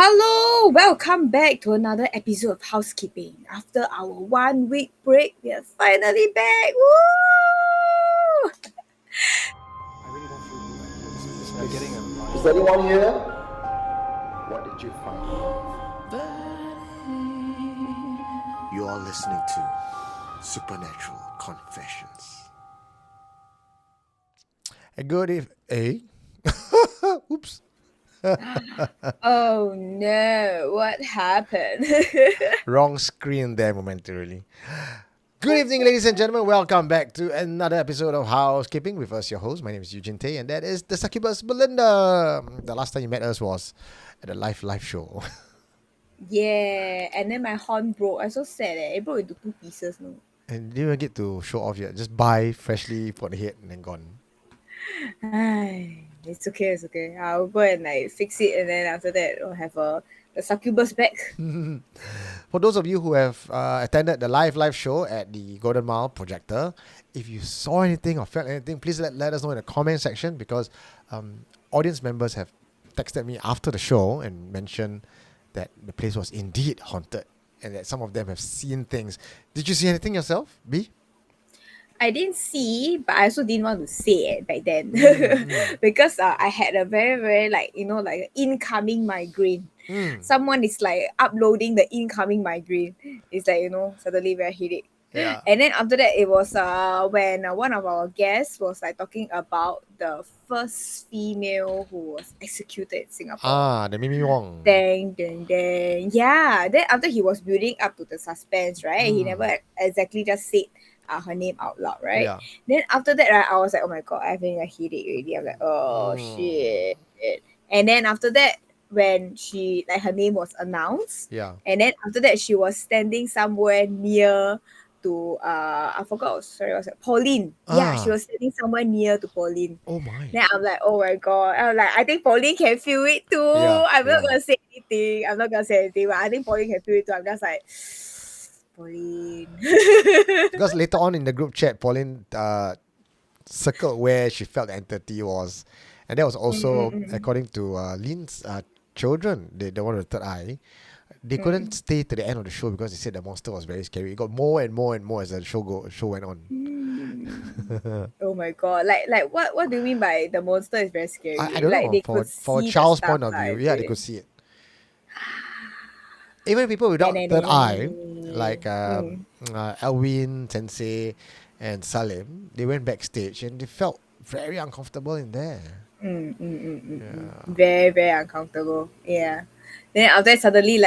Hello, welcome back to another episode of Housekeeping. After our 1 week break, we are finally back. Woo! I really don't feel good. Like, getting a Is anyone here? What did you find? You are listening to Supernatural Confessions. a good if Oops. Oh no, what happened? Wrong screen there momentarily. Good evening, ladies and gentlemen. Welcome back to another episode of Housekeeping with us, your host. My name is Eugene Tay, and that is the succubus Belinda. The last time you met us was at a live show. Yeah, and then my horn broke. I'm so sad. It broke into 2 pieces. No. And didn't even get to show off yet. Just buy freshly for the head and then gone. It's okay. I'll go and fix it, and then after that, I'll have the succubus back. For those of you who have attended the live show at the Golden Mile projector, if you saw anything or felt anything, please let us know in the comment section, because audience members have texted me after the show and mentioned that the place was indeed haunted and that some of them have seen things. Did you see anything yourself, B? I didn't see, but I also didn't want to say it back then because I had a very incoming migraine. Someone is uploading the incoming migraine. It's suddenly very headache. Yeah. And then after that, it was when one of our guests was talking about the first female who was executed in Singapore. The Mimi Wong. Dang. Yeah. Then after he was building up to the suspense, right? He never exactly just said her name out loud, right? Yeah. Then after that, right, I was like, oh my god, I'm having a headache already. I'm like, oh shit. And then after that, when she her name was announced, Yeah. and then after that, she was standing somewhere near to I forgot. Sorry, was it Pauline? Yeah, she was standing somewhere near to Pauline. Oh my. Then I'm like, oh my god. I'm like, I think Pauline can feel it too. Yeah, I'm not gonna say anything. But I think Pauline can feel it too. I'm just like, Pauline. Because later on in the group chat, Pauline circled where she felt the entity was, and that was also according to Lynn's children, the one with the third eye. They couldn't stay to the end of the show because they said the monster was very scary. It got more and more as the show went on. Oh my god! Like what do you mean by the monster is very scary? I don't know. They For a see child's the point of stuff, view, like, yeah, they could see it. Even people without third eye, like Elwin, Sensei, and Salim, they went backstage and they felt very uncomfortable in there. Very, very uncomfortable. Yeah. Then after that, suddenly,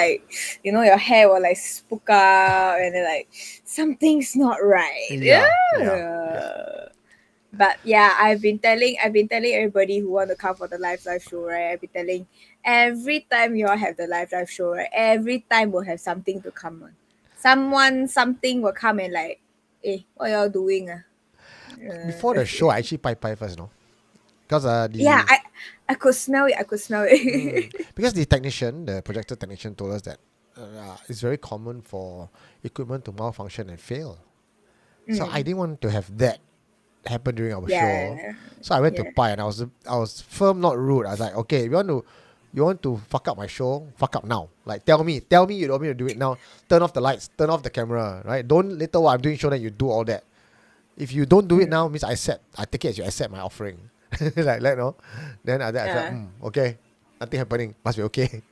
your hair will spook up, and then something's not right. Yeah. But yeah, I've been telling everybody who want to come for the live show, right? I've been telling every time you all have the live show, right? Every time we'll have something to come on. Something will come and what y'all doing? Before the show, I actually pie first, no? Because I could smell it. Because the projector technician told us that it's very common for equipment to malfunction and fail. So I didn't want to have that happen during our show. So I went to Pi, and I was firm, not rude. I was like, okay, you want to fuck up my show, fuck up now. Like tell me you don't want me to do it now. Turn off the lights, turn off the camera, right? Don't later while I'm doing show then you do all that. If you don't do it now, means I take it as you accept my offering. No. Then I felt, okay, nothing happening, must be okay.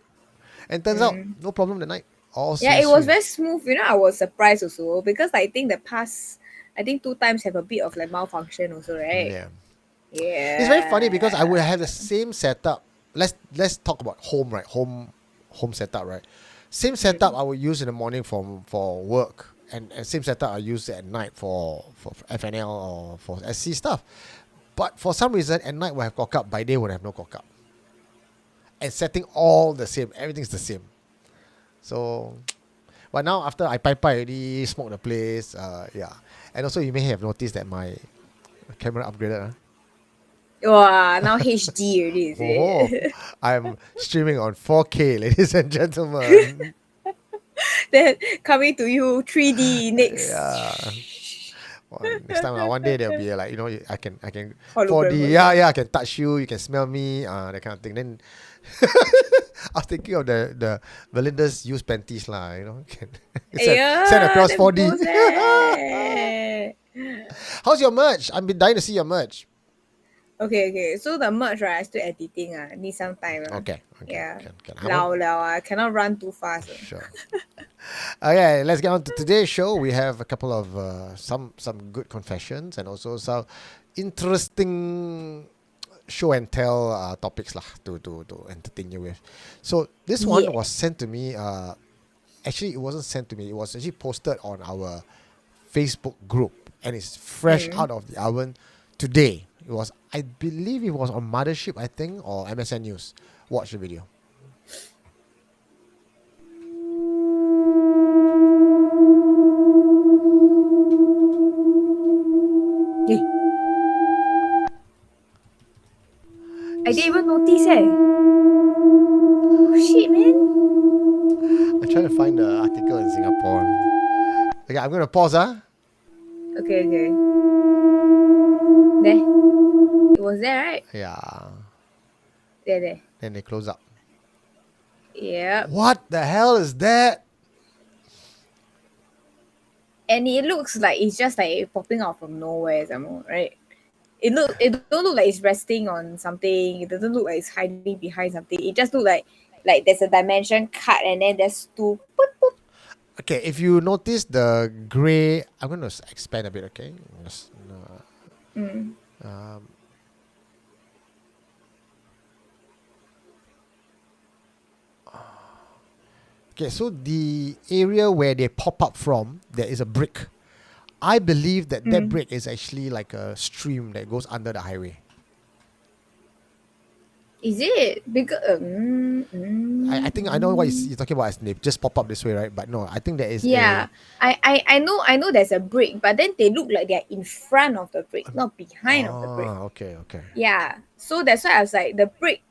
And turns out no problem that night. It was very smooth. I was surprised also because I think the past 2 times have a bit of malfunction also, right? Yeah. Yeah. It's very funny because I would have the same setup. Let's talk about home, right? Home setup, right? Same setup I would use in the morning for work, and same setup I use at night for FNL or for SC stuff. But for some reason, at night we'll have cock up, by day we'll have no cock up. And setting all the same, everything's the same. So, but now after I pipe already, smoke the place, and also you may have noticed that my camera upgraded. Wow, now HD already, is it? I'm streaming on 4K, ladies and gentlemen. Then coming to you 3D next. Yeah. Next time, one day there'll be like, I can Hologram 4D, or yeah, I can touch you, you can smell me, that kind of thing. Then I was thinking of the Belinda's used panties lah, can send Yeah, across that 4D. goes there. How's your merch? I've been dying to see your merch. Okay. So the merch, right, I still editing. Need some time. Okay. Yeah. Can. Lao. I cannot run too fast. Sure. Okay, let's get on to today's show. We have a couple of some good confessions and also some interesting show and tell topics lah to entertain you with. So this one was sent to me. Actually, it wasn't sent to me. It was actually posted on our Facebook group, and it's fresh out of the oven today. It was, I believe, it was on Mothership, I think, or MSN News. Watch the video. I didn't even notice Oh shit, man. I'm trying to find the article in Singapore. Okay, I'm going to pause. Okay. There. It was there, right? Yeah. There. Then they close up. Yeah. What the hell is that? And it looks like it's just like popping out from nowhere somewhere, right? It don't look like it's resting on something. It doesn't look like it's hiding behind something. It just look like there's a dimension cut and then there's two. Boop, boop. Okay, if you notice the gray, I'm going to expand a bit, okay? Okay, so the area where they pop up from, there is a brick. I believe that brick is actually like a stream that goes under the highway. Is it? Because I think I know what you're talking about, as they just pop up this way, right? But no, I think there is I know there's a brick, but then they look like they're in front of the brick, not behind of the brick. Okay. Yeah. So that's why I was like, the brick,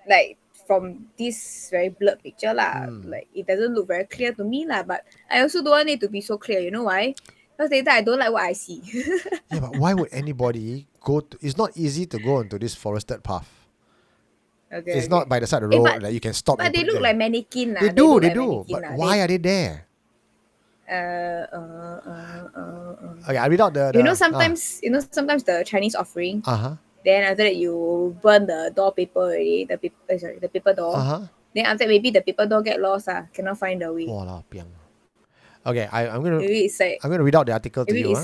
like from this very blurred picture like it doesn't look very clear to me but I also don't want it to be so clear. You know why? Because later I don't like what I see. Yeah, but why would anybody go to... It's not easy to go into this forested path. Okay, it's not by the side of the road that you can stop. But they look like mannequin. They do. But why are they there? Okay, I read out the sometimes the Chinese offering. Then after that you burn the door paper already. The paper door. Then after that maybe the paper door get lost. Cannot find the way. Okay, I'm gonna read out the article to you.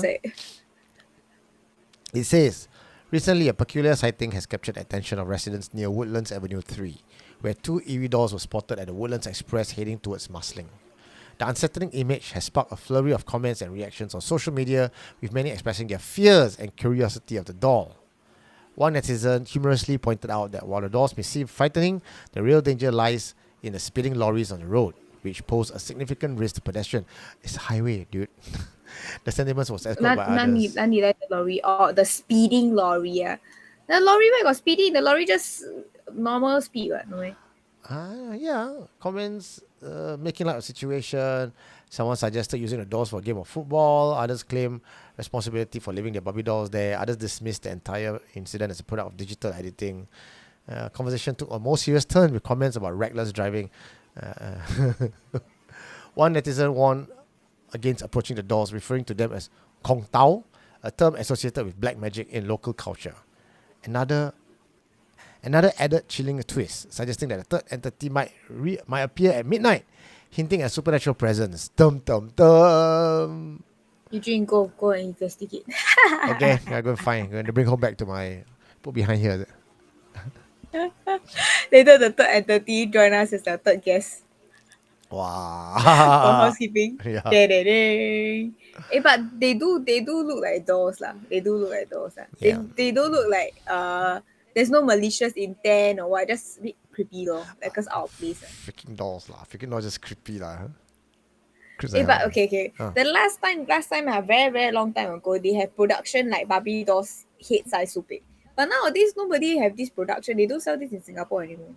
It says, recently a peculiar sighting has captured attention of residents near Woodlands Avenue 3, where two eerie dolls were spotted at the Woodlands Express heading towards Marsiling. The unsettling image has sparked a flurry of comments and reactions on social media, with many expressing their fears and curiosity of the doll. One netizen humorously pointed out that while the dolls may seem frightening, the real danger lies in the speeding lorries on the road, which pose a significant risk to pedestrians. It's a highway, dude. The sentiments was echoed by others. The lorry or the speeding lorry. The lorry where got speeding? The lorry just normal speed, no way. Yeah. Comments making light of the situation. Someone suggested using the dolls for a game of football. Others claim responsibility for leaving their Barbie dolls there. Others dismissed the entire incident as a product of digital editing. Conversation took a more serious turn with comments about reckless driving. One netizen warned against approaching the dolls, referring to them as Kong Tao, a term associated with black magic in local culture. Another added chilling twist, suggesting that a third entity might appear at midnight, hinting at supernatural presence. Dum. Eugene, go and investigate. Okay, I'm going to find. I'm going to bring her back to my... Put behind here. Later the third entity join us as the third guest. Wow. For housekeeping. Yeah. But they do look like dolls lah. They do look like dolls lah. Yeah. They don't look like there's no malicious intent or what, just a bit creepy though. Like us out of place. Freaking dolls lah. Freaking dolls just creepy lah. But okay. The last time a very, very long time ago, they have production like Barbie dolls head size so big. But nowadays nobody have this production. They don't sell this in Singapore anymore.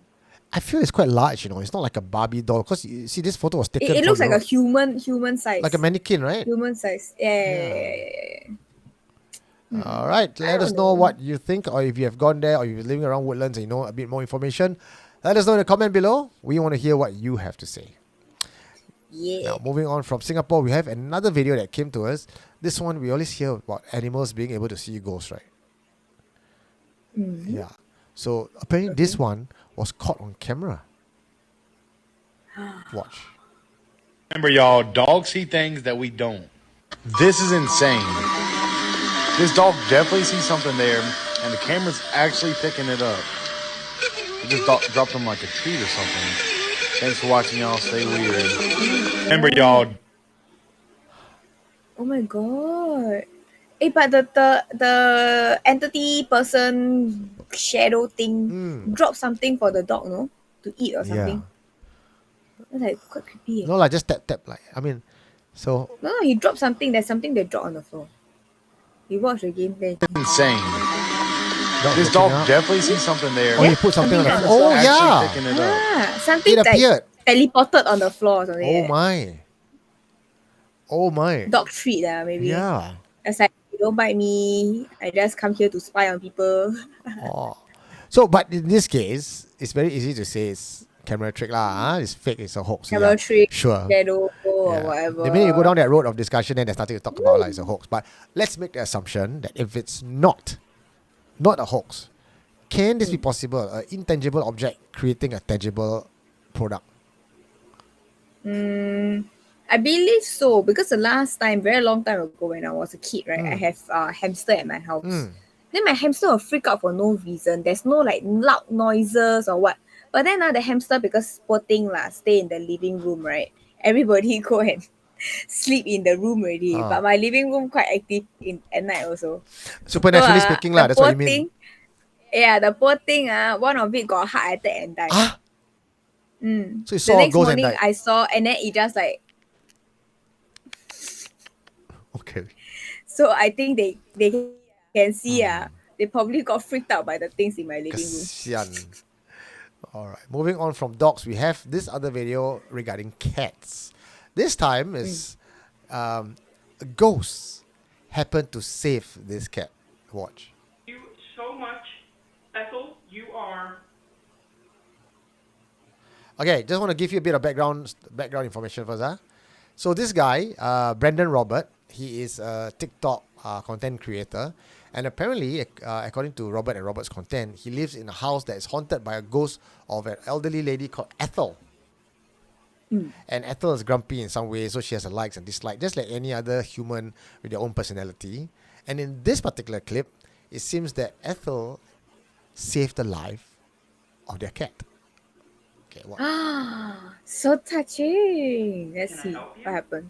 I feel it's quite large, It's not like a Barbie doll. Because you see, this photo was taken. It looks like a human size. Like a mannequin, right? Human size. Yeah. All right, let us know what you think, or if you have gone there, or you're living around Woodlands and you know a bit more information. Let us know in the comment below. We want to hear what you have to say. Yeah. Now, moving on from Singapore, we have another video that came to us. This one, we always hear about animals being able to see ghosts, right? Yeah. So apparently this one was caught on camera. Watch. Remember, y'all, dogs see things that we don't. This is insane. This dog definitely sees something there, and the camera's actually picking it up. It just dropped him like a treat or something. Thanks for watching, y'all. Stay weird. Remember, y'all. Oh my god. But the entity person shadow thing dropped something for the dog, no? To eat or something. That's like quite creepy. No, like just tap. Like, I mean, so. No, he dropped something. There's something that dropped on the floor. You watch the gameplay. Insane. This dog definitely sees something there. Oh, he put something on the floor. Oh, yeah. Picking it up. Something It appeared. Like teleported on the floor or something. Oh my. Oh my. Dog treat, maybe. Yeah. It's like, you don't bite me. I just come here to spy on people. Oh. So, but in this case, it's very easy to say it's camera trick lah. It's fake, it's a hoax. Camera trick, sure. shadow, or whatever. The minute you go down that road of discussion, then there's nothing to talk about, like it's a hoax. But let's make the assumption that if it's not a hoax, can this be possible? An intangible object creating a tangible product? I believe so, because the last time, very long time ago when I was a kid, right, I have a hamster at my house. Then my hamster will freak out for no reason. There's no like loud noises or what. But then the hamster, because poor thing stay in the living room, right? Everybody go and sleep in the room already. But my living room quite active at night also. Supernaturally speaking lah, that's what you mean. The poor thing, one of it got heart attack and died. So you saw a ghost and died. I saw, and then it just like. Okay. So I think they can see they probably got freaked out by the things in my living room. Kasian. All right. Moving on from dogs, we have this other video regarding cats. This time is a ghost happened to save this cat. Watch. You so much, Ethel. You are. Okay, just want to give you a bit of background information first. So this guy, Brandon Robert, he is a TikTok content creator. And apparently, according to Robert and Robert's content, he lives in a house that is haunted by a ghost of an elderly lady called Ethel. And Ethel is grumpy in some ways, so she has a likes and dislikes, just like any other human with their own personality. And in this particular clip, it seems that Ethel saved the life of their cat. Okay, what? So touching. Let's see what happened.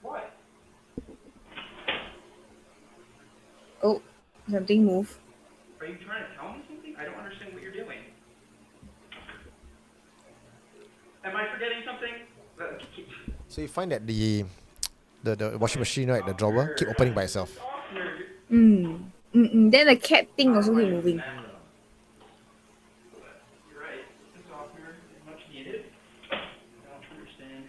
What? Oh, something moved. Are you trying to tell me something? I don't understand what you're doing. Am I forgetting something? So you find that the washing machine, right, the drawer, keep opening by itself. Then the cat thing also keep moving. You're right. The softener is much needed. I don't understand.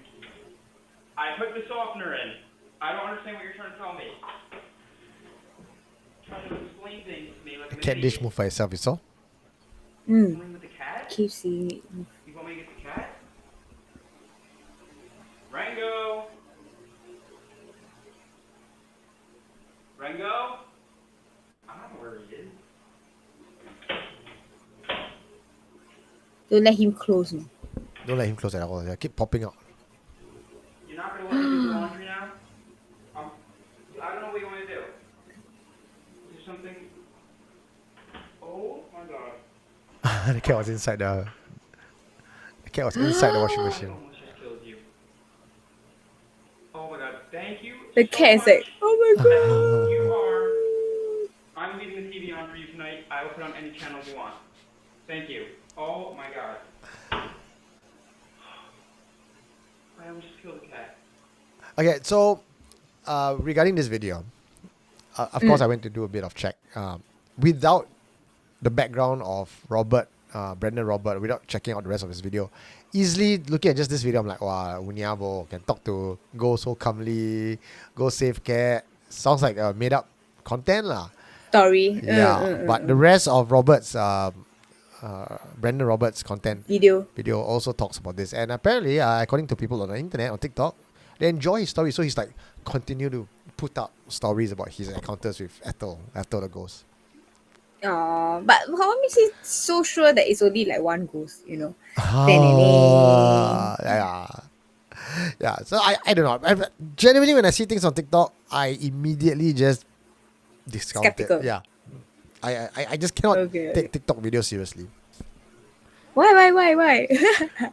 I put the softener in. I don't understand what you're trying to tell me. Trying to explain things to me like The cat dish moved by itself, you saw? With the cat? Keep seeing it. You want me to get the cat? Rango! Rango? I don't know where he is. Don't let him close me. Don't let him close at all. They keep popping out. You're not going to let me do the laundry now? I don't know what you want to do. Is there something? Oh my god. The cat was inside the washing machine. Almost just killed you. Oh my god, thank you. The so cat is much. like, oh my god. You are. I'm leaving the TV on for you tonight. I will put on any channels you want. Thank you. Oh my god. I almost just killed the cat. Okay, so regarding this video, of course I went to do a bit of check. Without the background of Brandon Robert, without checking out the rest of his video, easily looking at just this video, I'm like, wow, Unyabo can talk to go so calmly, go save cat. Sounds like a made up content lah. story. Yeah, but the rest of Robert's Brandon Roberts' content Video. also talks about this, and apparently, according to people on the internet on TikTok, they enjoy his story. So he's like continue to put up stories about his encounters with Ethel the ghost. But how makes it so sure that it's only like one ghost, you know? Yeah. Yeah, so I don't know. Generally, when I see things on TikTok, I immediately just discount Skeptical. it. Yeah, I just cannot Okay. take TikTok videos seriously. Why?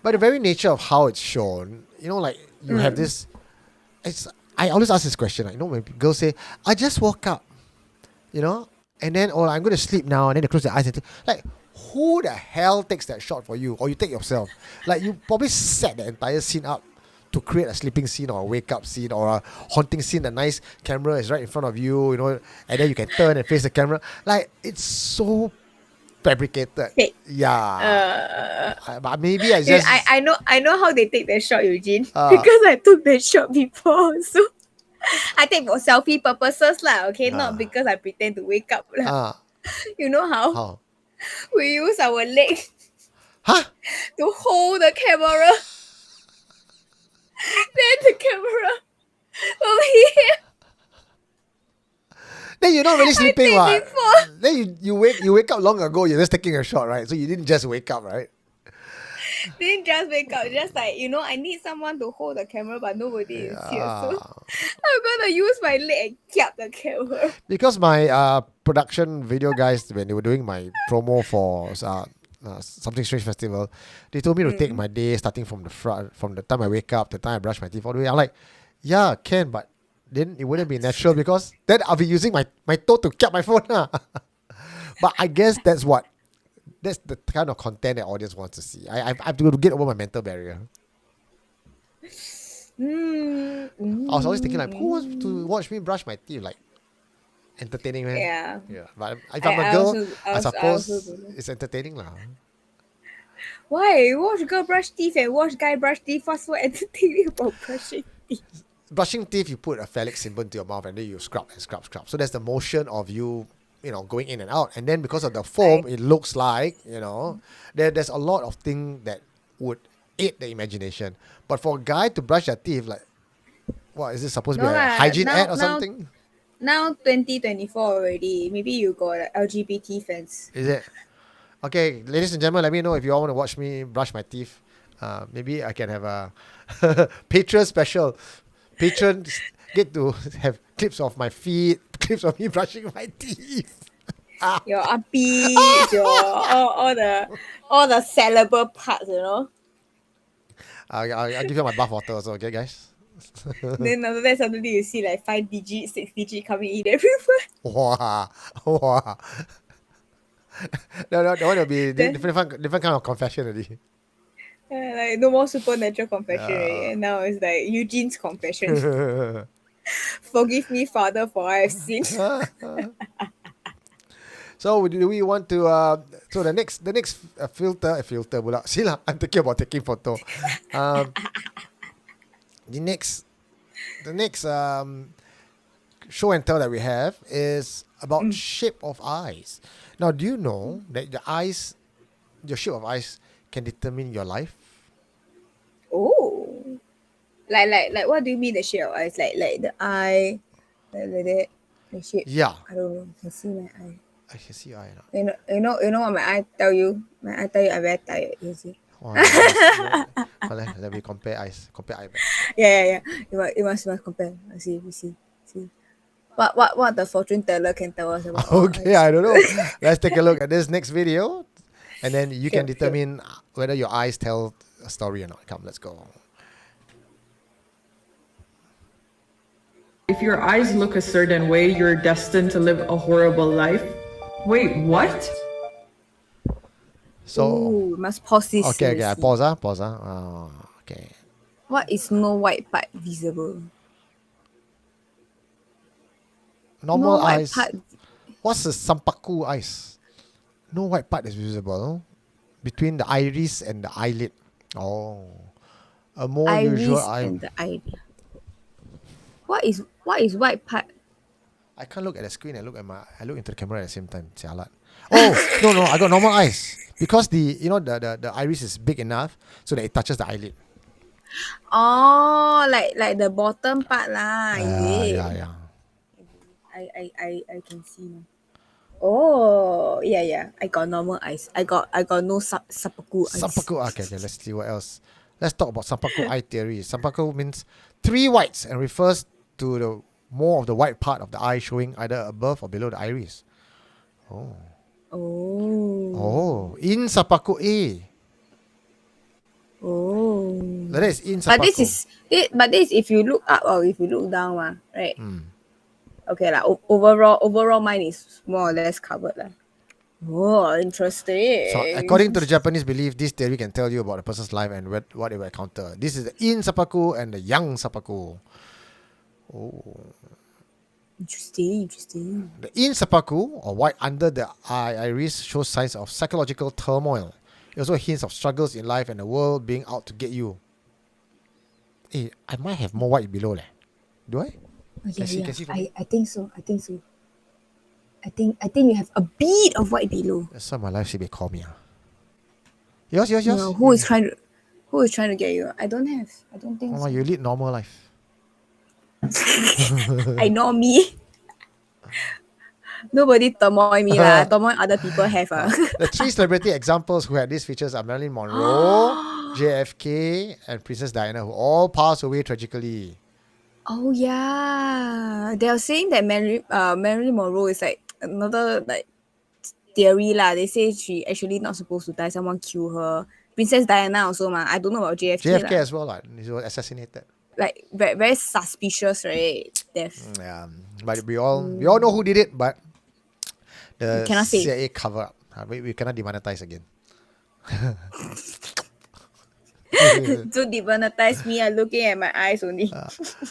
By the very nature of how it's shown, you know, like you have this. I always ask this question. Like, you know, when girls say, "I just woke up," you know, and then I'm going to sleep now, and then they close their eyes and like, who the hell takes that shot for you, or you take yourself? Like, you probably set the entire scene up to create a sleeping scene or a wake up scene or a haunting scene. The nice camera is right in front of you, you know, and then you can turn and face the camera. Like, it's so fabricated. Fake. Yeah. But maybe I just I know how they take that shot, Eugene. Because I took that shot before. So I take for selfie purposes lah, okay? Not because I pretend to wake up lah. You know how? how? We use our leg Huh? to hold the camera. Then the camera over here. Then you're not really sleeping, think what? before. Then you wake up long ago. You're just taking a shot, right? So you didn't just wake up, right? Didn't just wake up, just like, you know, I need someone to hold the camera, but nobody is here. So I'm gonna use my leg and cap the camera. Because my production video guys, when they were doing my promo for Something Strange Festival, they told me to take my day starting from the front, from the time I wake up to the time I brush my teeth all the way. I'm like, yeah, can, but then it wouldn't be natural because then I'll be using my toe to cap my phone. But I guess that's the kind of content that audience wants to see. I have to get over my mental barrier. I was always thinking like, who wants to watch me brush my teeth? Like, entertaining, man. Yeah. But if I'm a girl, I suppose also it's entertaining lah. Why? Watch girl brush teeth and watch guy brush teeth. What's so entertaining about brushing teeth? Brushing teeth, you put a phallic symbol into your mouth and then you scrub and scrub. So there's the motion of you know, going in and out. And then because of the foam, it looks like, you know, there's a lot of things that would aid the imagination. But for a guy to brush their teeth, like, what, is this supposed to be a hygiene ad or something? Now 2024 already. Maybe you got LGBT fans. Is it? Okay, ladies and gentlemen, let me know if you all want to watch me brush my teeth. Maybe I can have a Patreon special. Patrons get to have clips of my feet, clips of me brushing my teeth. Your armpits, your all the sellable parts, you know. I'll give you my bath water also, okay, guys? Then after that, suddenly you see like 5 digit, 6 digit coming in everywhere. Wow. No, that one will be different kind of confession already. Like no more supernatural confession already. And now it's like Eugene's confession. Forgive me, Father, for I have sinned. So do we want to so the next filter pula. See lah, I'm thinking about taking photo. The next show and tell that we have is about shape of eyes. Now, do you know that your shape of eyes can determine your life? Oh. Like what do you mean the shape of eyes? Like the eye, like that, the shape. Yeah. I don't know. I can see my eye. I can see your eye now. You know what my eye tell you? My eye tell you I'm very tired. You see? Wow, let me compare eyes. Compare eye. Yeah. You must compare. See. What the fortune teller can tell us about? Okay, I don't know. Let's take a look at this next video, and then you can determine whether your eyes tell a story or not. Come, let's go. If your eyes look a certain way, you're destined to live a horrible life. Wait, what? So, ooh, must pause this. okay, I pause. Okay. What is no white part visible? Normal no white eyes. part. What's the sampaku eyes? No white part is visible between the iris and the eyelid. Oh, a more Iris usual eye. and the eyelid. What is white part? I can't look at the screen and I look into the camera at the same time. Jialat. Oh no, I got normal eyes because the iris is big enough so that it touches the eyelid. Oh, like the bottom part lah, is it? Yeah. I can see now. Oh, yeah. I got normal eyes. I got no sapaku eyes. Sampaku. Okay. Let's see what else. Let's talk about Sampaku eye theory. Sampaku means 3 whites and refers to the more of the white part of the eye showing either above or below the iris. Oh, in Sampaku A. Oh. That is in Sampaku. But this if you look up or if you look down, right? Okay lah. Overall, mine is more or less covered lah. Oh, interesting. So, according to the Japanese belief, this theory can tell you about a person's life and what they will encounter. This is the in Sapaku and the yang Sapaku. Oh. Interesting. The in Sapaku, or white under the iris, shows signs of psychological turmoil. It also hints of struggles in life and the world being out to get you. Hey, I might have more white below. Do I? Yeah. Can see I think so. I think you have a bit of white below. That's why my life should be call me. Yours? No, who is trying to get you? I don't think Oh, so. you lead normal life. I know me. Nobody turmoil me lah. Turmoil other people have. The 3 celebrity examples who had these features are Marilyn Monroe, JFK, and Princess Diana, who all passed away tragically. Oh yeah, they are saying that Marilyn Monroe is like another like theory lah. They say she actually not supposed to die. Someone kill her. Princess Diana also ma. I don't know about JFK. JFK as well lah. He was assassinated. Like very, very suspicious, right? Death. Yeah, but we all know who did it, but the cannot say. CIA cover up. We cannot demonetize again. To demonetize me, I'm looking at my eyes only.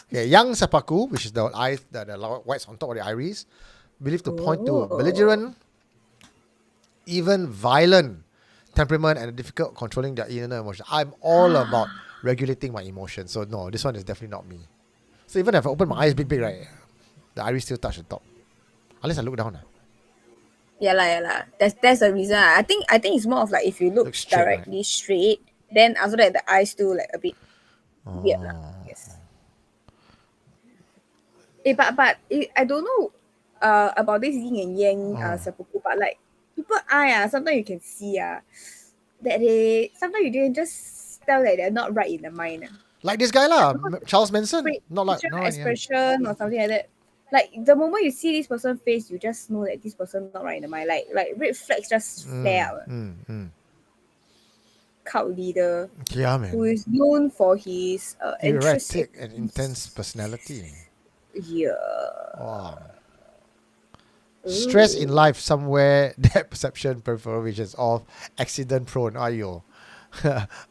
Okay, yang Sapaku, which is the eyes, the whites on top of the iris, believed to point to belligerent, even violent temperament and difficult controlling their inner emotions. I'm all about regulating my emotions. So no, this one is definitely not me. So even if I open my eyes big, right, the iris still touch the top. Unless I look down. Yeah lah. That's the reason. I think it's more of like if you look straight, directly straight, then after that the eyes still like a bit weird lah. Yes. But I don't know about this yin and yang seppuku, but like people eye sometimes you can see that they sometimes you can just tell that they're not right in the mind. Like this guy lah, Charles Manson. Not like expression or something like that. Like the moment you see this person's face, you just know that this person not right in the mind. Like red flags just flare out. Cult leader, man, who is known for his erratic and intense personality. Yeah. Wow. Stress in life somewhere, depth perception, peripheral visions of accident prone. Ayo.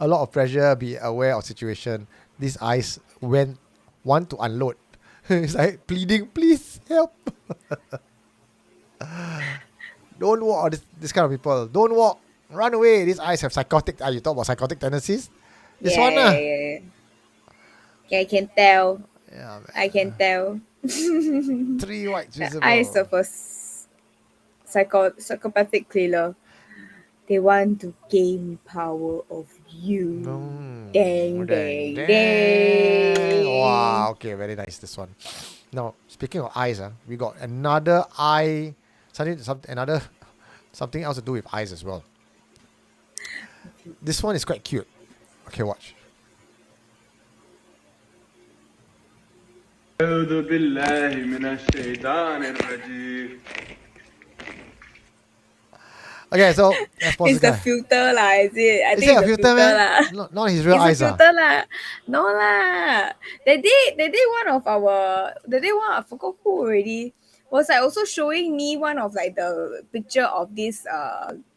A lot of pressure, be aware of situation. These eyes want to unload. It's like pleading, please help. Don't walk. This kind of people. Don't walk. Run away. These eyes have psychotic. You talk about psychotic tendencies? This one. Yeah, I can tell. Yeah, man. I can tell. 3 whites visible. The eyes of a psychopathic killer. They want to gain power of you. Dang. Wow, okay, very nice, this one. Now, speaking of eyes, we got another eye, something else to do with eyes as well. This one is quite cute. Okay, watch. Okay, so let's pause it's the filter lah, is it? I think it's a filter, man? Not his real eyes. It's a filter lah. No lah. The day one I forgot who already was like also showing me one of like the picture of this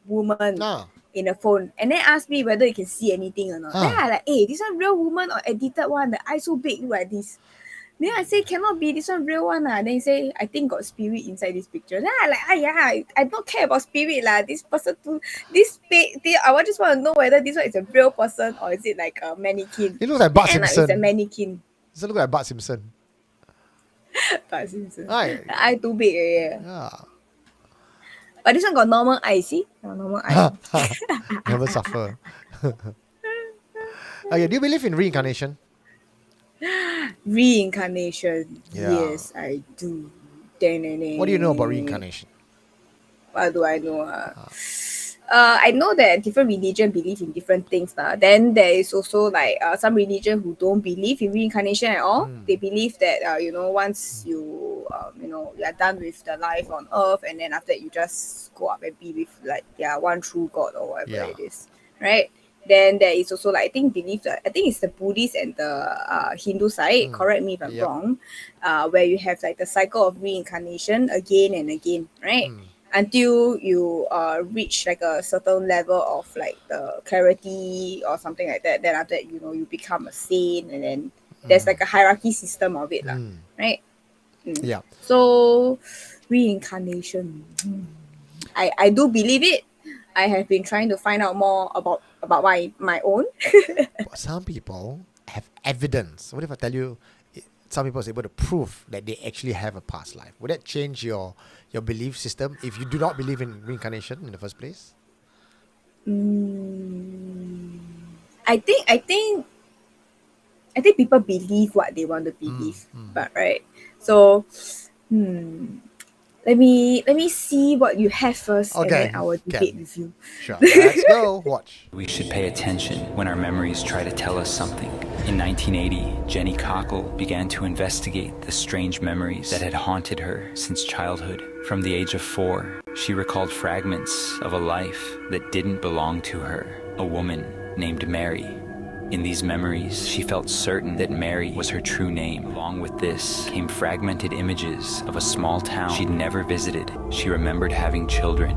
woman in the phone, and then asked me whether you can see anything or not. Then I like, hey, this one real woman or edited one? The eye so big like this. Then I say cannot be, this one real one lah. Then he say I think got spirit inside this picture. Then I like, I don't care about spirit lah. This person I just want to know whether this one is a real person or is it like a mannequin. It looks like Bart Simpson. It's a mannequin. Does it look like Bart Simpson? Eye too big. Yeah. But this one got normal eye, see? Normal eye. Never suffer. Okay, do you believe in reincarnation? Reincarnation. Yeah. Yes, I do. What do you know about reincarnation? What do I know? I know that different religion believe in different things. Then there is also like some religion who don't believe in reincarnation at all. They believe that once you you are done with the life on earth, and then after that you just go up and be with like one true God or whatever Yeah. it is, right? Then there is also like I think it's the Buddhist and the Hindu side. Correct me if I'm Yep. wrong. Where you have like the cycle of reincarnation again and again, right? Until you reach like a certain level of like the clarity or something like that. Then after that, you become a saint, and then there's like a hierarchy system of it, right? Yeah. So reincarnation, I do believe it. I have been trying to find out more about my own. But some people have evidence. What if I tell you some people are able to prove that they actually have a past life? Would that change your belief system if you do not believe in reincarnation in the first place? I think people believe what they want to believe, but right. So, let me see what you have first, and Okay, then I will debate with you. Sure. Let's go. Watch. We should pay attention when our memories try to tell us something. In 1980, Jenny Cockle began to investigate the strange memories that had haunted her since childhood. From the age of 4, she recalled fragments of a life that didn't belong to her, a woman named Mary. In these memories, she felt certain that Mary was her true name. Along with this came fragmented images of a small town she'd never visited. She remembered having children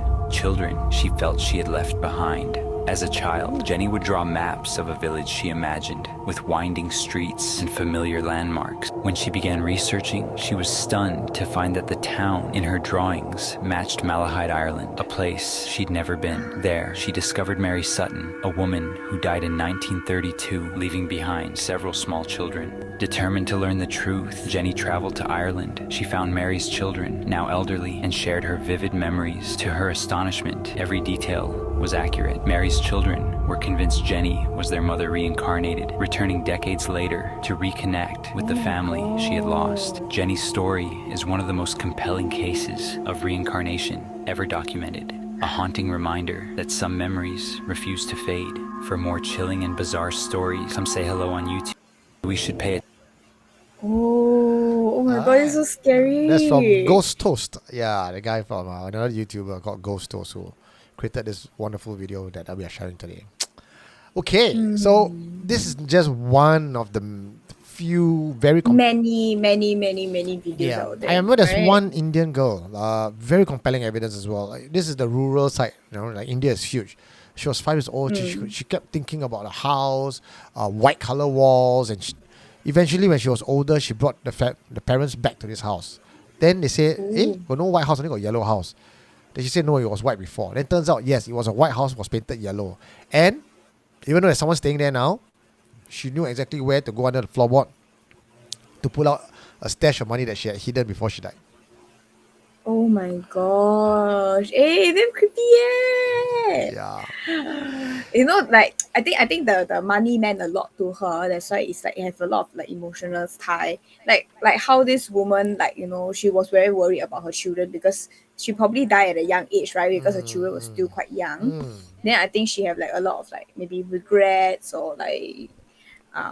she felt she had left behind. As a child, Jenny would draw maps of a village she imagined, with winding streets and familiar landmarks. When she began researching, she was stunned to find that the town in her drawings matched Malahide, Ireland, a place she'd never been. There, she discovered Mary Sutton, a woman who died in 1932, leaving behind several small children. Determined to learn the truth, Jenny traveled to Ireland. She found Mary's children, now elderly, and shared her vivid memories. To her astonishment, every detail was accurate. Mary's children were convinced Jenny was their mother reincarnated, returning decades later to reconnect with the family she had lost. Jenny's story is one of the most compelling cases of reincarnation ever documented, a haunting reminder that some memories refuse to fade. For more chilling and bizarre stories, come say hello on YouTube. We should pay attention. Oh my god, it's so scary. That's from Ghost Toast. Yeah, the guy from another YouTuber called Ghost Toast who created this wonderful video that we are sharing today. Okay, so this is just one of the few very many videos out there. I remember there's right? one Indian girl, very compelling evidence as well. Like, this is the rural side, like India is huge. She was 5 years old. She kept thinking about a house, white color walls, and eventually when she was older, she brought the parents back to this house. Then they said, got no white house, only got yellow house. Then she said, no, it was white before. Then turns out, yes, it was a white house, was painted yellow. And even though there's someone staying there now, she knew exactly where to go under the floorboard to pull out a stash of money that she had hidden before she died. Oh my gosh. Hey, damn creepy, Yeah. Like I think the money meant a lot to her. That's why it's like it has a lot of like emotional tie. Like how this woman, like, she was very worried about her children because she probably died at a young age, right? Because her children were still quite young. Then I think she have like a lot of like maybe regrets or like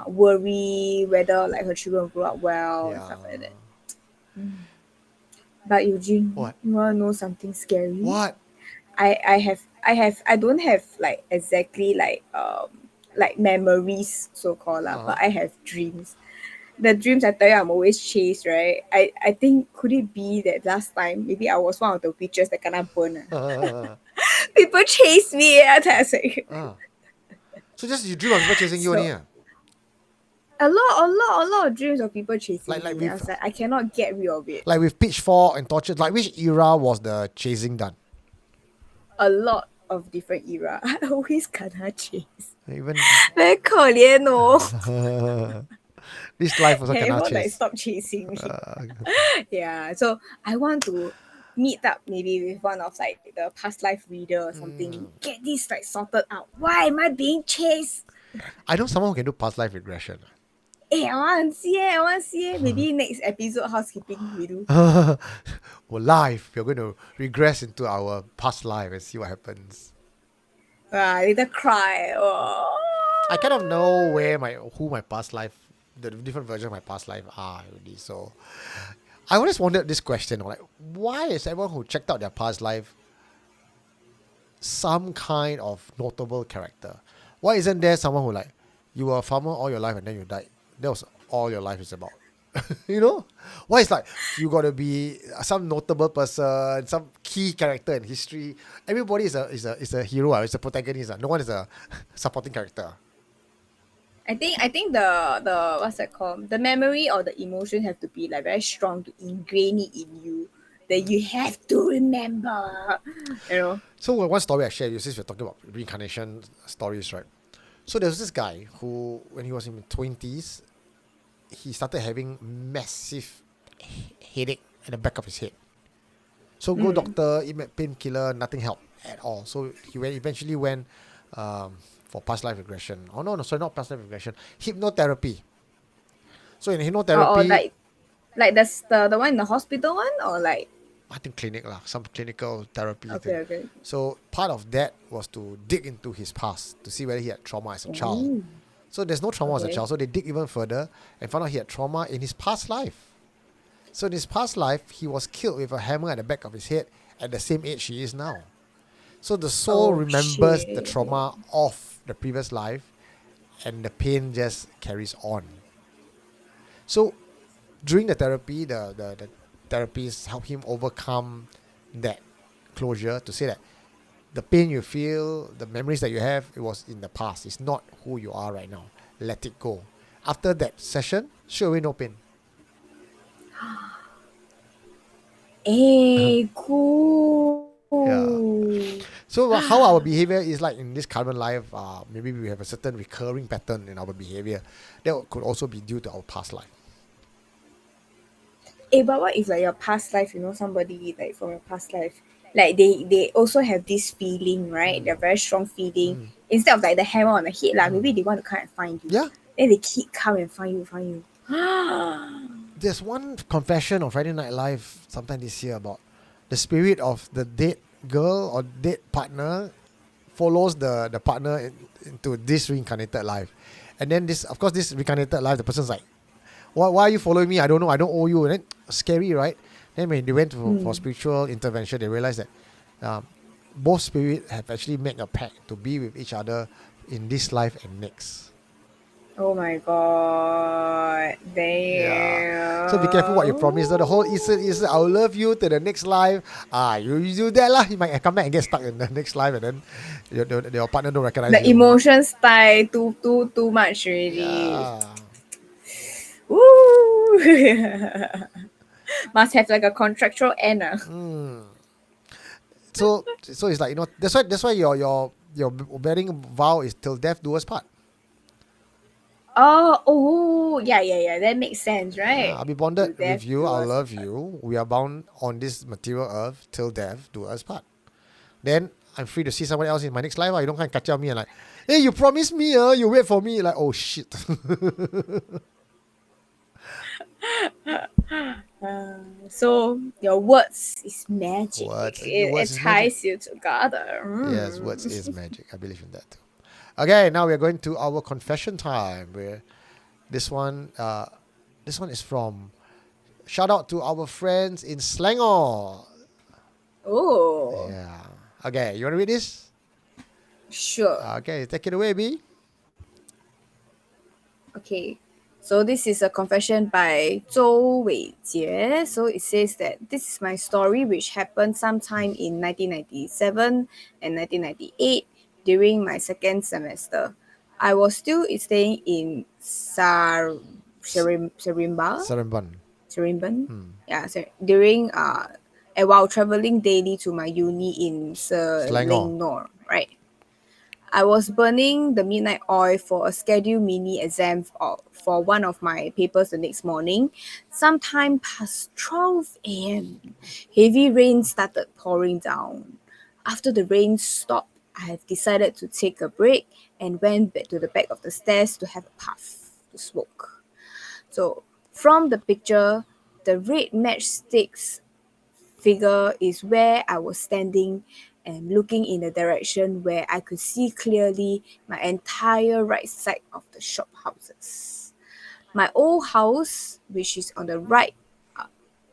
worry whether like her children grew up well and stuff like that. But Eugene, What? you wanna know something scary? What? I don't have like exactly like memories so called but I have dreams. The dreams I tell you I'm always chased, right? I think could it be that last time maybe I was one of the witches that gonna burn. People chase me. I was like, So just you dream of people chasing you only? a lot of dreams of people chasing Like me. I was like, I cannot get rid of it. Like with pitchfork and torches, like which era was the chasing done? A lot of different era. I always kena chase. Even Very 可怜 oh. This life also Can cannot everyone like chase. stop chasing me? Yeah. So I want to meet up maybe with one of like the past life reader or something. Get this like sorted out. Why am I being chased? I know someone who can do past life regression. I want to see it. I want to see it. Maybe next episode housekeeping we do. Well, live, we're going to regress into our past life and see what happens. Little cry. Oh. I kind of know who my past life, the different versions of my past life are already. So I always wondered this question, like, why is everyone who checked out their past life some kind of notable character? Why isn't there someone who like, you were a farmer all your life and then you died? That was all your life is about. You know? Why it's like you gotta be some notable person, some key character in history. Everybody is a hero, is a protagonist. No one is a supporting character. I think the what's that called? The memory or the emotion have to be like very strong to ingrain it in you. That you have to remember. You know? So one story I shared you, since we're talking about reincarnation stories, right? So there was this guy who, when he was in his 20s, he started having massive headache at the back of his head. So go doctor, he met painkiller, nothing helped at all. So he eventually went for past life regression. Oh no, sorry, not past life regression. Hypnotherapy. So in hypnotherapy, Or like that's the one in the hospital one or like I think clinic lah, some clinical therapy thing. okay. So part of that was to dig into his past to see whether he had trauma as a child. So there's no trauma as a child. So they dig even further and found out he had trauma in his past life. So in his past life, he was killed with a hammer at the back of his head at the same age he is now. So the soul remembers the trauma of the previous life and the pain just carries on. So during the therapy, the therapists help him overcome that closure to say that the pain you feel, the memories that you have, it was in the past. It's not who you are right now. Let it go. After that session, straight away no pain. Cool. Yeah. So how our behavior is like in this current life, maybe we have a certain recurring pattern in our behavior. That could also be due to our past life. But what if like your past life, you know, somebody like from your past life, like they also have this feeling, right? They're very strong feeling. Instead of like the hammer on the head, like maybe they want to come and find you. Yeah. Then they keep come and find you. There's one confession on Friday Night Live sometime this year about the spirit of the dead girl or dead partner follows the partner into this reincarnated life. And then this reincarnated life, the person's like, why are you following me? I don't know. I don't owe you. And then scary, right? Then when they went for spiritual intervention, they realized that both spirits have actually made a pact to be with each other in this life and next. Oh my god. Damn. Yeah. So be careful what you promise. So the whole is I'll love you to the next life. You do that lah. You might come back and get stuck in the next life, and then your partner don't recognize The you. emotions tie too much already. Yeah. Woo! Must have like a contractual end. So it's like, you know, that's why your wedding vow is till death do us part. Yeah. That makes sense, right? I'll be bonded Till death with you. do I'll us love you. We are bound on this material earth till death do us part. Then I'm free to see someone else in my next life. You don't kind of catch up me and like, hey, you promised me, you wait for me. Like, oh shit. So your words is magic. Words It is ties you together. Yes, words is magic. I believe in that too. Okay, now we are going to our confession time. Where this one is from. Shout out to our friends in Selangor. Oh, Yeah. Okay, you want to read this? sure. Okay, take it away, B. Okay, so this is a confession by WeiJie. So it says that this is my story, which happened sometime in 1997 and 1998 during my second semester. I was still staying in Serimba. Seremban. Yeah, during and while traveling daily to my uni in Selangor. Selangor, right? I was burning the midnight oil for a scheduled mini exam for one of my papers the next morning. Sometime past 12 a.m., heavy rain started pouring down. After the rain stopped, I have decided to take a break and went back to the back of the stairs to have a puff to smoke. So, from the picture, the red matchsticks figure is where I was standing and looking in the direction where I could see clearly my entire right side of the shop houses. My old house, which is on the right,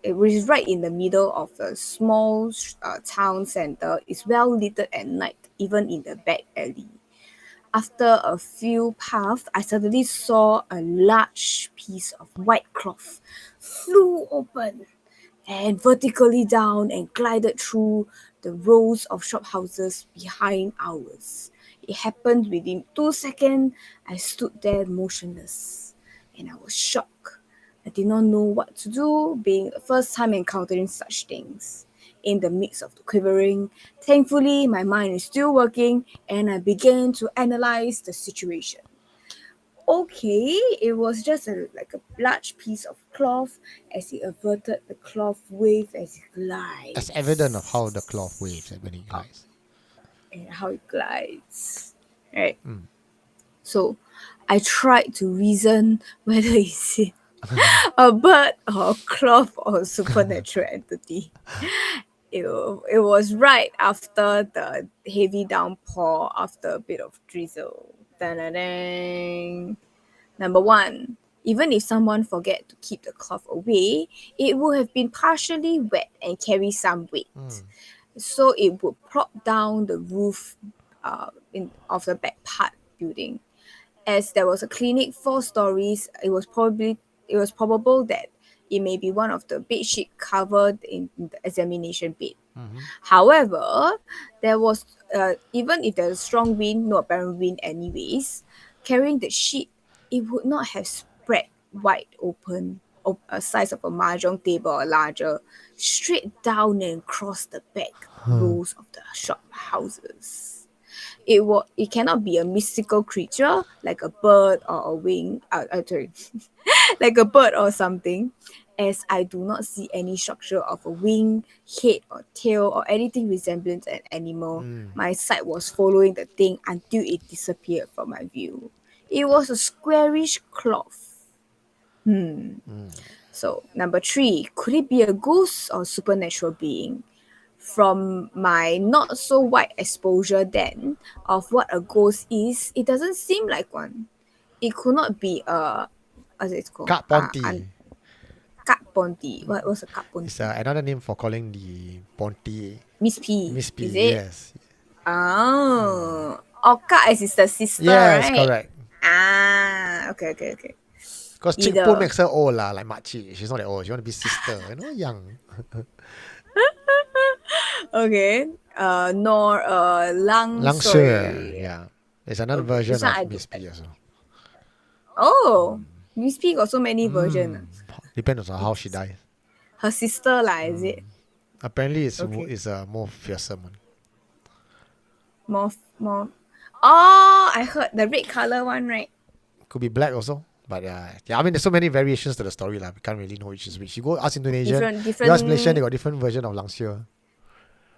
which is right in the middle of a small town center, is well lit at night, even in the back alley. After a few puffs, I suddenly saw a large piece of white cloth flew open and vertically down and glided through the rows of shophouses behind ours. It happened within 2 seconds. I stood there motionless and I was shocked. I did not know what to do, being the first time encountering such things. In the midst of the quivering, thankfully my mind is still working and I began to analyze the situation. Okay, it was just like a large piece of cloth as he averted the cloth wave as it As evident of how the glides. cloth waves when it Up glides. and how it glides. Right. So I tried to reason whether it's a bird or a cloth or a supernatural entity. It was right after the heavy downpour after a bit of drizzle. Da-da-dang. Number one, even if someone forget to keep the cloth away, it would have been partially wet and carry some weight. So it would prop down the roof of the back part building. As there was a clinic 4 stories, it was probable that it may be one of the bed sheet covered in the examination bed. However, there was even if there's a strong wind, no apparent wind anyways, carrying the sheet, it would not have spread wide open, a size of a mahjong table or larger, straight down and across the back rows of the shop houses. It cannot be a mystical creature like a bird or a wing. Sorry, like a bird or something, as I do not see any structure of a wing, head, or tail, or anything resembling an animal. My sight was following the thing until it disappeared from my view. It was a squarish cloth. So, number three, could it be a ghost or supernatural being? From my not so wide exposure then of what a ghost is, it doesn't seem like one. It could not be a what's it called? Kat Ponti. Kat Ponti. What was a Kat It's Ponti? another name for calling the Ponti Miss P. Miss P. Is it? Yes. Oh. Oh, Kat is the sister, Yes, right? correct. Okay. Because Chick Po Either. makes her old lah, like makcik. She's not that old. She want to be sister, young. Okay. Nor Lang Lang Sure, Sui. yeah. There's another Okay. This version one of I do. Miss P also. Oh. Miss P got so many versions. Depends on how she dies. Her sister lah, is it? Apparently, Okay. it's a more fearsome one. More. Oh, I heard the red color one, right? Could be black also. But yeah, I mean, there's so many variations to the story. We can't really know which is which. You go ask Indonesian, you ask Malaysian, they got different version of Langsir.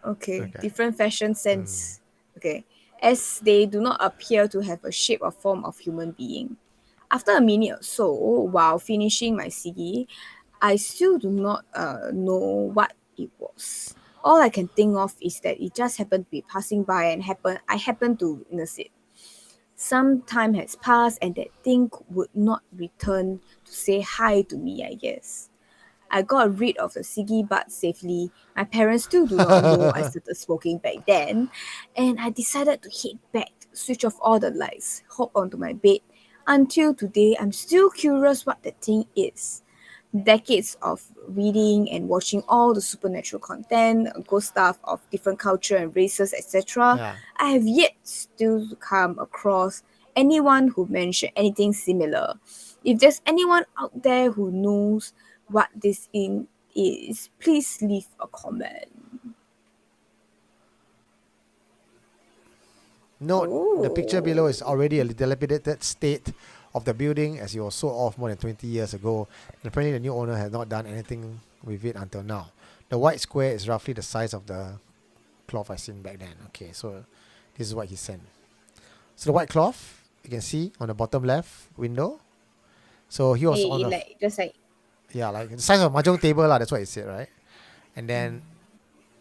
Okay, different fashion sense. Okay, as they do not appear to have a shape or form of human being. After a minute or so, while finishing my ciggy, I still do not know what it was. All I can think of is that it just happened to be passing by and I happened to witness it. Some time has passed and that thing would not return to say hi to me, I guess. I got rid of the ciggy butt safely. My parents still do not know I started smoking back then. And I decided to head back, switch off all the lights, hop onto my bed. Until today, I'm still curious what the thing is. Decades of reading and watching all the supernatural content, ghost stuff of different culture and races, etc., Yeah. I have yet still to come across anyone who mentioned anything similar. If there's anyone out there who knows what this in is, please leave a comment. Note, the picture below is already a dilapidated state of the building as it was sold off more than 20 years ago. And apparently the new owner has not done anything with it until now. The white square is roughly the size of the cloth I seen back then. Okay, so this is what he sent. So the white cloth, you can see on the bottom left window. So he was on like just like like the size of a mahjong table lah. That's what it said, right? And then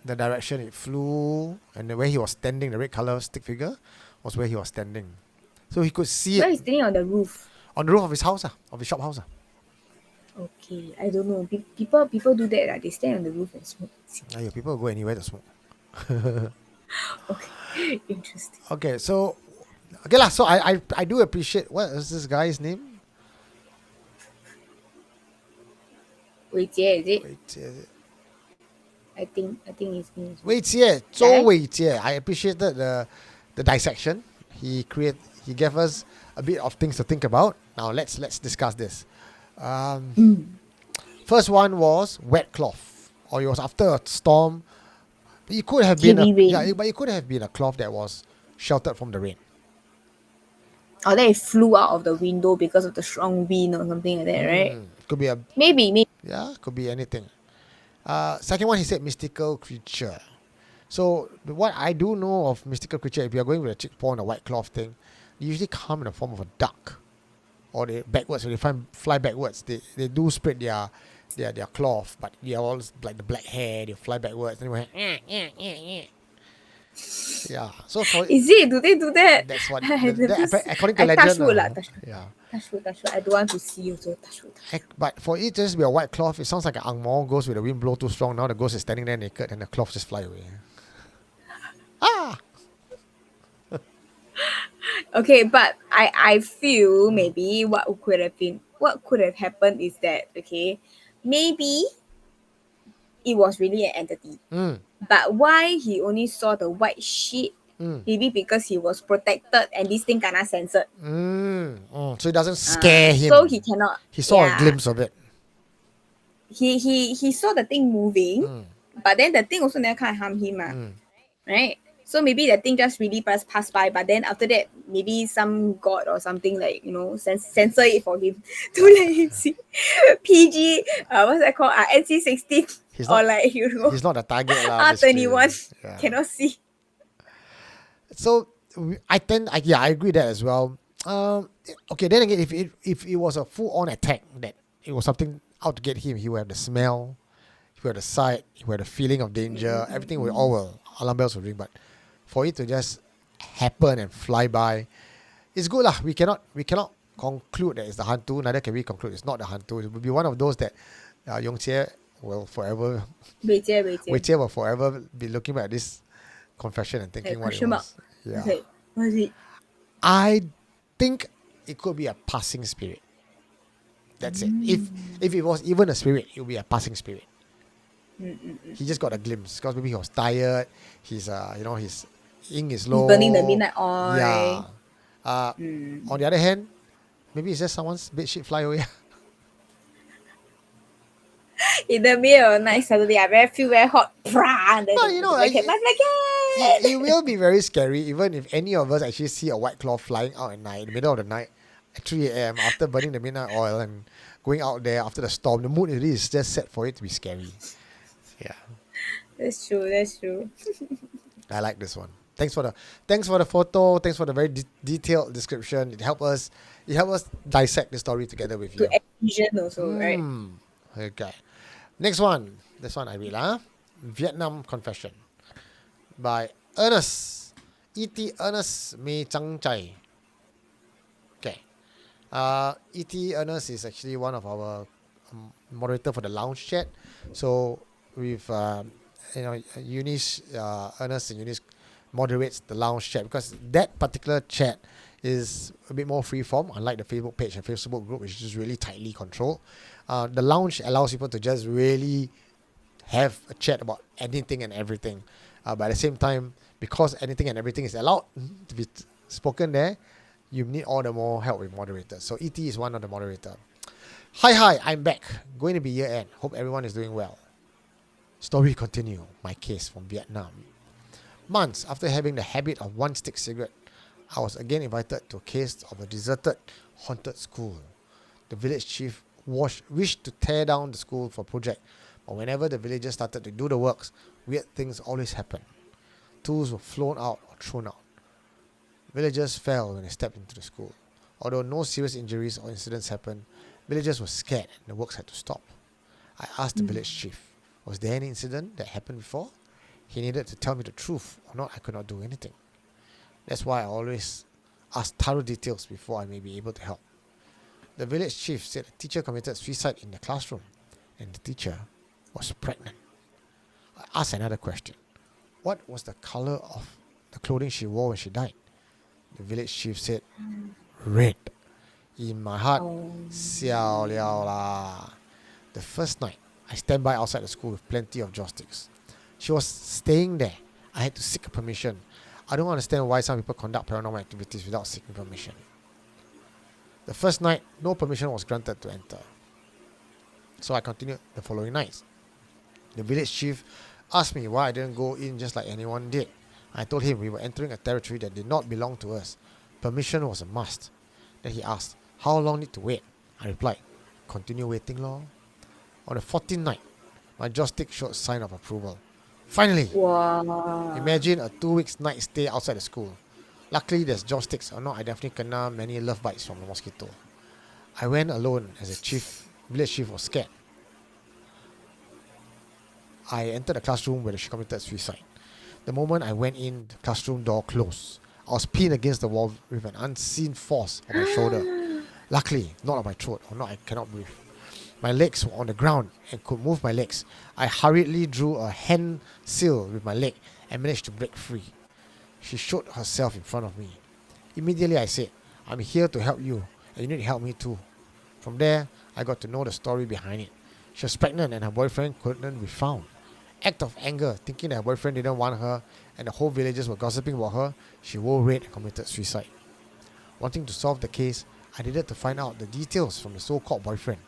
the direction it flew, and the way he was standing, the red color stick figure was where he was standing. So he could see where it he's standing on the roof. on the roof of his house, of his shop house. Okay, I don't know. People do that. They stand on the roof and smoke. Yeah, people go anywhere to smoke. Okay, interesting. Okay, so lah. So I do appreciate, what is this guy's name? WeiJie, is it? WeiJie. I think his name is WeiJie, Zhou WeiJie. I appreciated the dissection. He gave us a bit of things to think about. Now let's discuss this. First one was wet cloth, or it was after a storm. It could have been but it could have been a cloth that was sheltered from the rain. Or then it flew out of the window because of the strong wind or something like that, right? Could be maybe. Yeah, could be anything. Second one, he said mystical creature. So what I do know of mystical creature, if you are going with a chick paw and a white cloth thing, they usually come in the form of a duck, or they backwards. When they fly backwards, they do spread their cloth, but they are all like the black hair. They fly backwards. Anyway, yeah. So is it? Do they do that? That's what. According to legend. Yeah. Touch wood. I don't want to see also. Touch wood. But for it just to be a white cloth, it sounds like an angmoh ghost with the wind blow too strong. Now the ghost is standing there naked and the cloth just fly away. Okay, but I feel maybe what could have happened is that, okay, maybe it was really an entity. But why he only saw the white sheet? Maybe because he was protected and this thing cannot censored. So it doesn't scare him. So he cannot. He saw a glimpse of it. He saw the thing moving, but then the thing also never can harm him, right? So maybe the thing just really passed by, but then after that, maybe some god or something like, censor it for him to let him see. PG, what's that called? NC-16 or like, he's not a target lah. R21 cannot see. So I agree that as well. Okay, then again, if it was a full-on attack, that it was something out to get him, he would have the smell, he would have the sight, he would have the feeling of danger, everything will alarm bells will ring. But for it to just happen and fly by, it's good lah. We cannot conclude that it's the hantu. Neither can we conclude it's not the hantu. It will be one of those that WeiJie will forever be looking back at this confession and thinking what it was. Yeah. Okay, what is it? I think it could be a passing spirit. That's it. If it was even a spirit, it would be a passing spirit. He just got a glimpse because maybe he was tired. His ink is low. He's burning the midnight oil. Yeah. On the other hand, maybe it's just someone's bedsheet fly away. In the middle of the night, suddenly I feel very hot. And then But it it will be very scary even if any of us actually see a white cloth flying out at night, in the middle of the night, at 3 a.m. after burning the midnight oil and going out there after the storm. The mood is just set for it to be scary. Yeah. That's true. I like this one. Thanks for the photo. Thanks for the very detailed description. It helped us dissect the story together with you. To envision also, right? Okay. Next one. This one I read Vietnam Confession by Ernest. E.T. Ernest Mei Chang Chai. Okay. E.T. Ernest is actually one of our moderator for the lounge chat. So with Eunice, Ernest and Eunice moderates the lounge chat because that particular chat is a bit more freeform, unlike the Facebook page and Facebook group, which is really tightly controlled. The lounge allows people to just really have a chat about anything and everything. But at the same time, because anything and everything is allowed to be spoken there, you need all the more help with moderators. So ET is one of the moderators. Hi, I'm back. Going to be year end. Hope everyone is doing well. Story continue. My case from Vietnam. Months after having the habit of one stick cigarette I was again invited to a case of a deserted, haunted school. The village chief wished to tear down the school for a project, but whenever the villagers started to do the works, weird things always happened. Tools were flown out or thrown out. Villagers fell when they stepped into the school. Although no serious injuries or incidents happened, villagers were scared and the works had to stop. I asked the village chief, was there any incident that happened before? He needed to tell me the truth, or not I could not do anything. That's why I always ask thorough details before I may be able to help. The village chief said a teacher committed suicide in the classroom, and the teacher was pregnant. I asked another question. What was the color of the clothing she wore when she died? The village chief said, red. In my heart, xiao liao la. The first night, I stand by outside the school with plenty of joss sticks. She was staying there. I had to seek permission. I don't understand why some people conduct paranormal activities without seeking permission. The first night, no permission was granted to enter. So I continued the following nights. The village chief asked me why I didn't go in just like anyone did. I told him we were entering a territory that did not belong to us. Permission was a must. Then he asked, how long need to wait? I replied, continue waiting lor. On the 14th night, my joystick showed sign of approval. Finally! Wow. Imagine a 2 weeks night stay outside the school. Luckily, there's joysticks, or not, I definitely kena many love bites from the mosquito. I went alone as the village chief was scared. I entered the classroom where she committed suicide. The moment I went in, the classroom door closed. I was pinned against the wall with an unseen force on my shoulder. Luckily, not on my throat, or not, I cannot breathe. My legs were on the ground and could move my legs. I hurriedly drew a hand seal with my leg and managed to break free. She showed herself in front of me. Immediately I said, I'm here to help you, and you need to help me too. From there, I got to know the story behind it. She was pregnant and her boyfriend couldn't be found. Act of anger, thinking that her boyfriend didn't want her and the whole villagers were gossiping about her, she wore red and committed suicide. Wanting to solve the case, I needed to find out the details from the so-called boyfriend.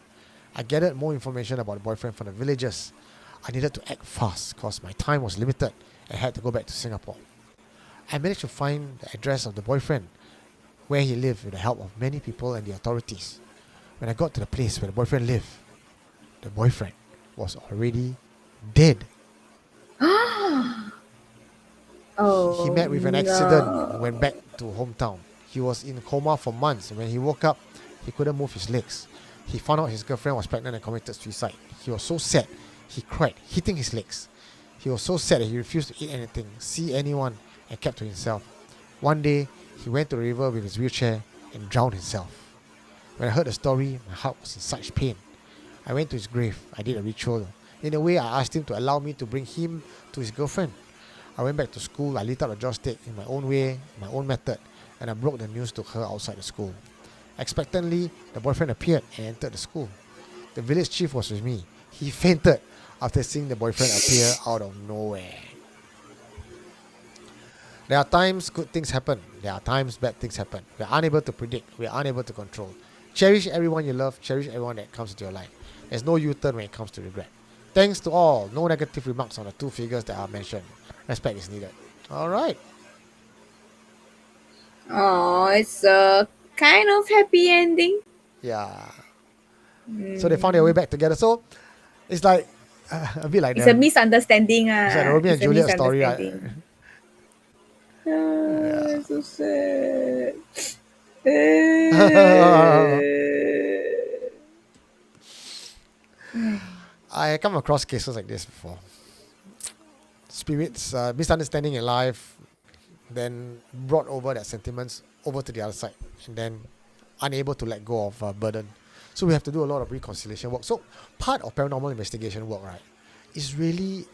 I gathered more information about the boyfriend from the villagers. I needed to act fast because my time was limited and had to go back to Singapore. I managed to find the address of the boyfriend, where he lived with the help of many people and the authorities. When I got to the place where the boyfriend lived, the boyfriend was already dead. Oh, He met with an accident and went back to hometown. He was in coma for months, and when he woke up, he couldn't move his legs. He found out his girlfriend was pregnant and committed suicide. He was so sad, he cried, hitting his legs. He was so sad that he refused to eat anything, see anyone, and kept to himself. One day, he went to the river with his wheelchair and drowned himself. When I heard the story, my heart was in such pain. I went to his grave. I did a ritual. In a way, I asked him to allow me to bring him to his girlfriend. I went back to school. I lit up a joystick in my own way, my own method, and I broke the news to her outside the school. Expectantly, the boyfriend appeared and entered the school. The village chief was with me. He fainted after seeing the boyfriend appear out of nowhere. There are times good things happen. There are times bad things happen. We are unable to predict. We are unable to control. Cherish everyone you love. Cherish everyone that comes into your life. There's no U-turn when it comes to regret. Thanks to all. No negative remarks on the two figures that are mentioned. Respect is needed. All right. Oh, it's a kind of happy ending. Yeah. So they found their way back together. So it's like a bit like It's a misunderstanding. It's like the Romeo and Juliet story, right? It's so sad. I come across cases like this before. Spirits, misunderstanding in life, then brought over their sentiments over to the other side, and then unable to let go of burden. So we have to do a lot of reconciliation work. So part of paranormal investigation work, right, is really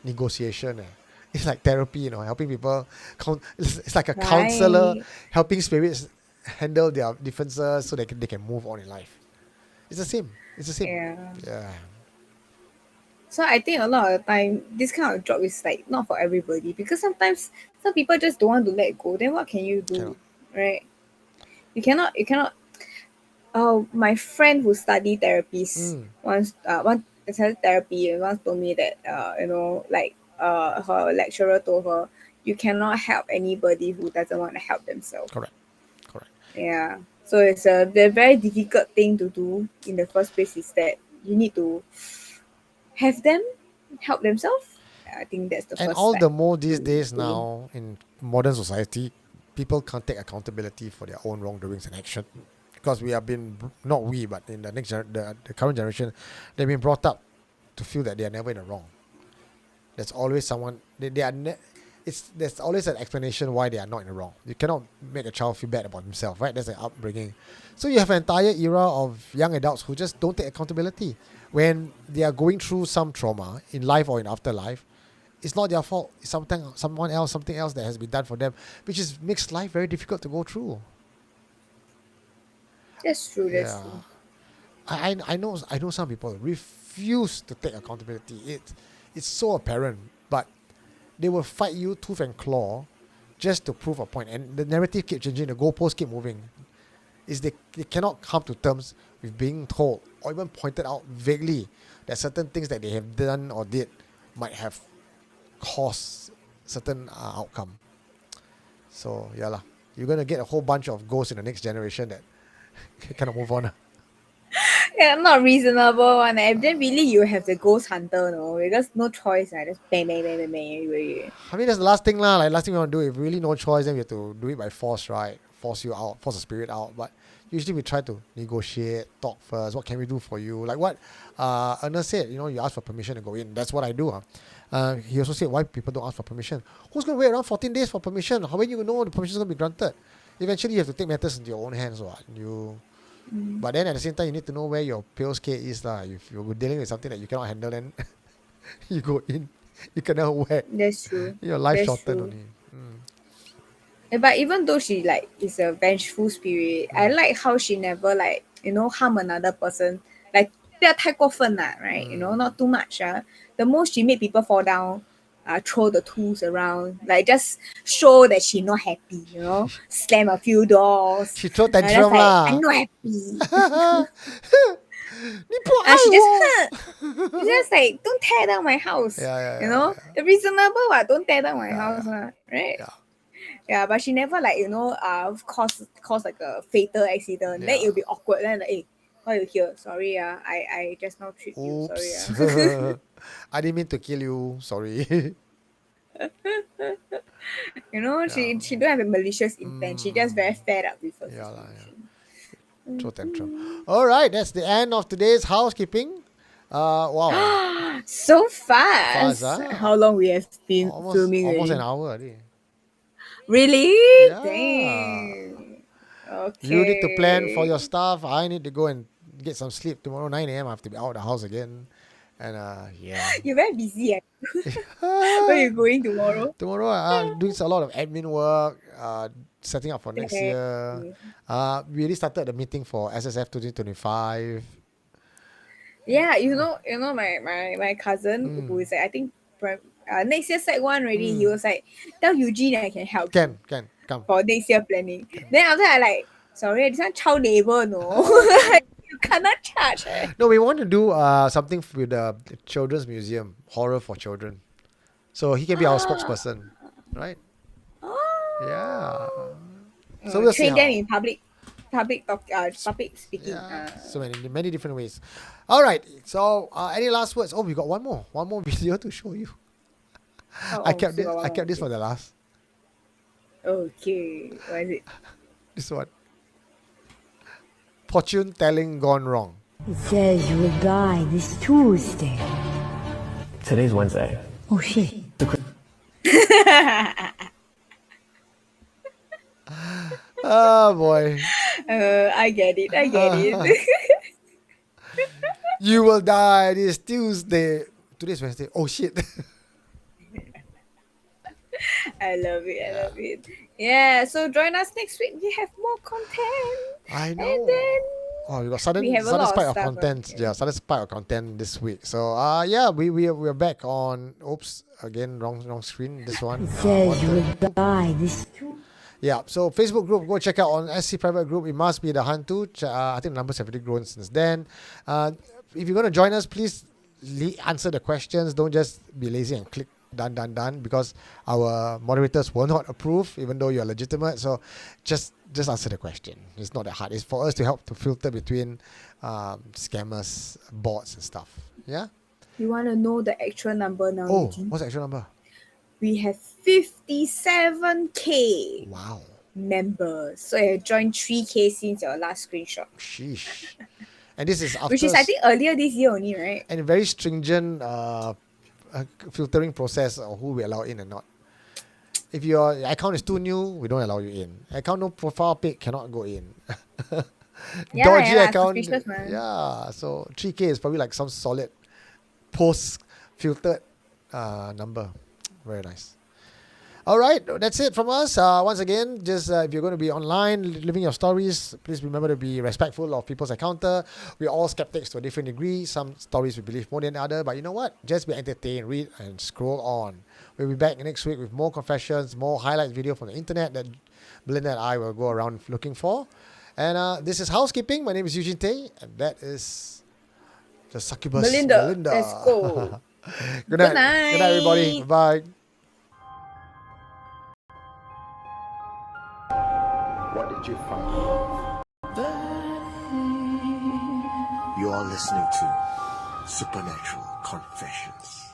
negotiation. It's like therapy, helping people. It's like a counselor helping spirits handle their differences so they can move on in life. It's the same. Yeah. So I think a lot of the time, this kind of job is like not for everybody, because sometimes some people just don't want to let go. Then what can you do, right? You cannot. My friend who studied therapies once studied therapy once told me that her lecturer told her, you cannot help anybody who doesn't want to help themselves. Correct. Yeah. So it's a very difficult thing to do in the first place, is that you need to have them help themselves. I think that's the And first all step the more these to days doing. now in modern society, people can't take accountability for their own wrongdoings and action, because we have been, not we, but in the the current generation, they've been brought up to feel that they are never in the wrong. There's always someone, there's always an explanation why they are not in the wrong. You cannot make a child feel bad about himself, right? That's an upbringing. So you have an entire era of young adults who just don't take accountability when they are going through some trauma in life or in afterlife. It's not their fault. It's something else that has been done for them, which makes life very difficult to go through. That's true. That's Yeah. true. I know some people refuse to take accountability. It's so apparent, but they will fight you tooth and claw just to prove a point. And the narrative keeps changing, the goalposts keep moving. They cannot come to terms with being told or even pointed out vaguely that certain things that they have done or did might have caused certain outcome. So yeah lah, you're gonna get a whole bunch of ghosts in the next generation that kind of move on. Yeah, not reasonable one. And then really you have the ghost hunter, no, because no choice. I just bang bang bang bang bang everywhere. I mean, that's the last thing lah. Like last thing we want to do. If really no choice, then we have to do it by force, right? Force you out, force the spirit out. But usually we try to negotiate, talk first. What can we do for you? Like what Ernest said, you ask for permission to go in. That's what I do. He also said, why people don't ask for permission? Who's going to wait around 14 days for permission? How when you know the permission is going to be granted? Eventually, you have to take matters into your own hands. But then at the same time, you need to know where your pale scale is. If you're dealing with something that you cannot handle, then you go in. You cannot whack. That's true. Your life That's shortened true. only. But even though she is a vengeful spirit, I like how she never harm another person. Like 不要太过分 right? Not too much. The most she made people fall down, throw the tools around, like just show that she not happy. Slam a few doors. She throw Just tantrum like, lah. I'm not happy. 你不爱 she 我。 she just like, don't tear down my house. Yeah. Reasonable, but don't tear down my house, right? Yeah. Yeah, but she never cause like a fatal accident. Then it'll be awkward. Then like, hey, why you here? Sorry, I just now treat you. Sorry. Oops. I didn't mean to kill you. Sorry. She don't have a malicious intent. She just very fed up with her situation. Throw tantrum. All right, that's the end of today's housekeeping. Wow. So fast. How long we have been filming? Almost an hour already. Really? Yeah. Dang. Okay. You need to plan for your stuff. I need to go and get some sleep tomorrow. 9 a.m. I have to be out of the house again. And yeah. You're very busy. Where are you going tomorrow? Tomorrow I'm doing a lot of admin work, setting up for next year. We already started the meeting for SSF 2025. Yeah, my cousin who is I think next year Sec 1 already, he was like, tell Eugene I can help Can come for next year planning. Then after I like, sorry, this one child labor, no. You cannot charge. No, we want to do something with the children's museum, horror for children. So he can be our spokesperson, right? Yeah. So we'll train see them in public speaking. So many different ways. All right. So any last words? Oh, we got one more video to show you. I kept this for the last. Okay, what is it? This one. Fortune telling gone wrong. It says you will die this Tuesday. Today's Wednesday. Oh shit. Oh boy. I get it. You will die this Tuesday. Today's Wednesday. Oh shit. I love it. Yeah, so join us next week. We have more content. I know. And then we got sudden have a lot of spike of stuff, content. okay. Yeah, sudden spike of content this week. So we're back on. Oops, again wrong screen. This one. It says you will die this Tuesday. Yeah, so Facebook group, go check out on SC Private Group. It must be the Hantu. I think the numbers have already grown since then. If you're going to join us, please answer the questions. Don't just be lazy and click done because our moderators will not approve, even though you're legitimate. So just answer the question. It's not that hard. It's for us to help to filter between scammers, bots, and stuff. Yeah. You want to know the actual number now, Oh, Eugene? what's the actual number? We have 57K Wow. members. So you have joined 3K since your last screenshot. Sheesh. And this is after, Which is, I think, earlier this year only, right? and a very stringent filtering process of who we allow in and not. If your account is too new, we don't allow you in. Account no profile pic cannot go in. Dodgy account. Suspicious, man. Yeah. So 3K is probably like some solid post filtered number. Very nice. All right, that's it from us. Once again, just if you're going to be online living your stories, please remember to be respectful of people's encounter. We're all skeptics to a different degree. Some stories we believe more than other, but you know what? Just be entertained, read, and scroll on. We'll be back next week with more confessions, more highlight video from the internet that Belinda and I will go around looking for. And this is Housekeeping. My name is Eugene Tay, and that is the succubus Belinda. Let's go. Good night. Good night, everybody. Bye. What did you find? You are listening to Supernatural Confessions.